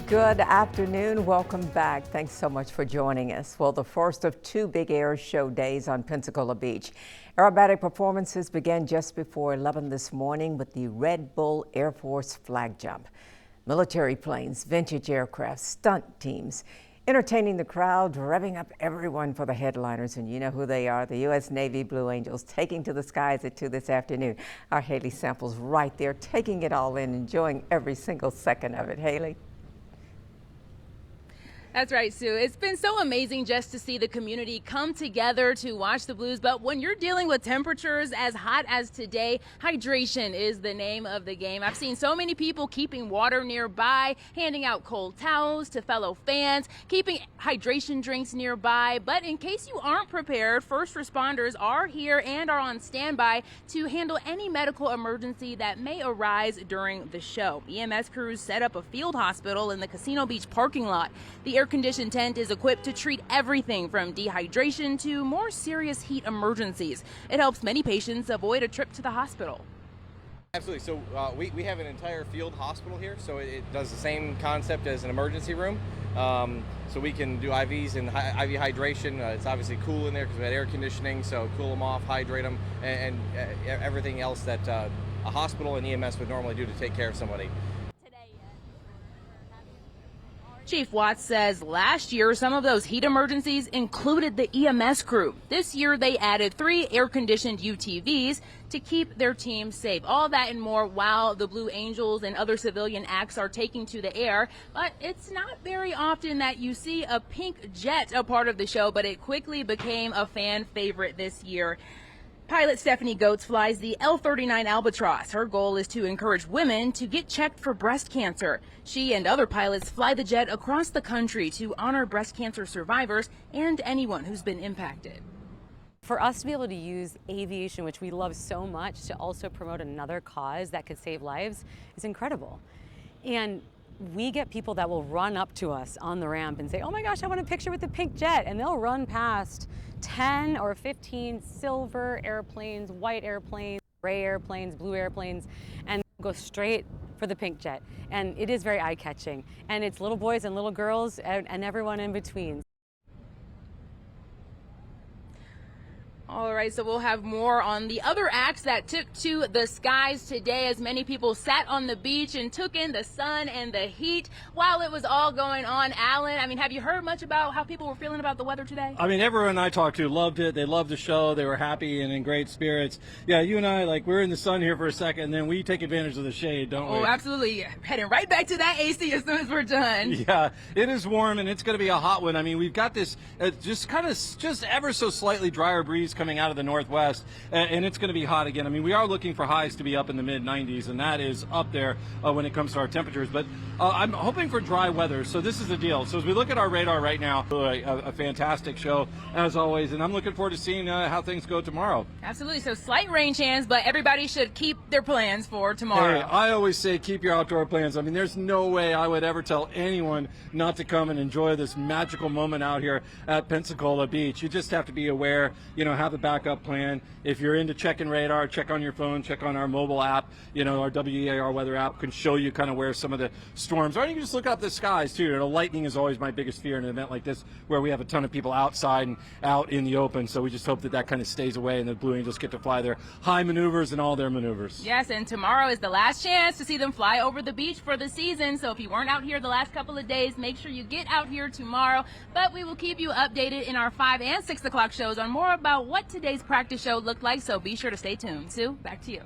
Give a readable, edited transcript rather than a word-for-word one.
Good afternoon. Welcome back. Thanks so much for joining us. Well, the first of two big air show days on Pensacola Beach. Aerobatic performances began just before 11 this morning with the Red Bull Air Force flag jump. Military planes, vintage aircraft, stunt teams, entertaining the crowd, revving up everyone for the headliners. And you know who they are, the U.S. Navy Blue Angels, taking to the skies at 2 this afternoon. Our Haley Samples right there, taking it all in, enjoying every single second of it. Haley? That's right, Sue. It's been so amazing just to see the community come together to watch the Blues. But when you're dealing with temperatures as hot as today, hydration is the name of the game. I've seen so many people keeping water nearby, handing out cold towels to fellow fans, keeping hydration drinks nearby. But in case you aren't prepared, first responders are here and are on standby to handle any medical emergency that may arise during the show. EMS crews set up a field hospital in the Casino Beach parking lot. The air-conditioned tent is equipped to treat everything from dehydration to more serious heat emergencies. It helps many patients avoid a trip to the hospital. Absolutely. So we have an entire field hospital here, so it does the same concept as an emergency room. So we can do IVs and IV hydration. It's obviously cool in there because we had air conditioning, so cool them off, hydrate them, and everything else that a hospital and EMS would normally do to take care of somebody. Chief Watts says last year some of those heat emergencies included the EMS crew. This year they added 3 air-conditioned UTVs to keep their team safe. All that and more while the Blue Angels and other civilian acts are taking to the air. But it's not very often that you see a pink jet a part of the show, but it quickly became a fan favorite this year. Pilot Stephanie Goetz flies the L-39 Albatross. Her goal is to encourage women to get checked for breast cancer. She and other pilots fly the jet across the country to honor breast cancer survivors and anyone who's been impacted. For us to be able to use aviation, which we love so much, to also promote another cause that could save lives is incredible. And we get people that will run up to us on the ramp and say, oh my gosh, I want a picture with the pink jet. And they'll run past 10 or 15 silver airplanes, white airplanes, gray airplanes, blue airplanes, and go straight for the pink jet. And it is very eye-catching. And it's little boys and little girls and everyone in between. All right, so we'll have more on the other acts that took to the skies today as many people sat on the beach and took in the sun and the heat while it was all going on. Alan, I mean, have you heard much about how people were feeling about the weather today? I mean, everyone I talked to loved it. They loved the show. They were happy and in great spirits. Yeah, you and I, we're in the sun here for a second, and then we take advantage of the shade, don't we? Oh, absolutely. Heading right back to that AC as soon as we're done. Yeah, it is warm, and it's going to be a hot one. I mean, we've got this just ever so slightly drier breeze coming out of the northwest, and it's going to be hot again. I mean, we are looking for highs to be up in the mid-90s, and that is up there when it comes to our temperatures. But I'm hoping for dry weather, so this is the deal. So as we look at our radar right now, a fantastic show, as always, and I'm looking forward to seeing how things go tomorrow. Absolutely. So slight rain chance, but everybody should keep their plans for tomorrow. Hey, I always say keep your outdoor plans. I mean, there's no way I would ever tell anyone not to come and enjoy this magical moment out here at Pensacola Beach. You just have to be aware, have a backup plan. If you're into checking radar, check on your phone, check on our mobile app. Our WEAR weather app can show you kind of where some of the storms are. You can just look up the skies too. Lightning is always my biggest fear in an event like this where we have a ton of people outside and out in the open. So we just hope that kind of stays away and the Blue Angels get to fly their high maneuvers and all their maneuvers. Yes, and tomorrow is the last chance to see them fly over the beach for the season. So if you weren't out here the last couple of days, make sure you get out here tomorrow. But we will keep you updated in our 5 and 6 o'clock shows on more about what today's practice show looked like, so be sure to stay tuned. Sue, back to you.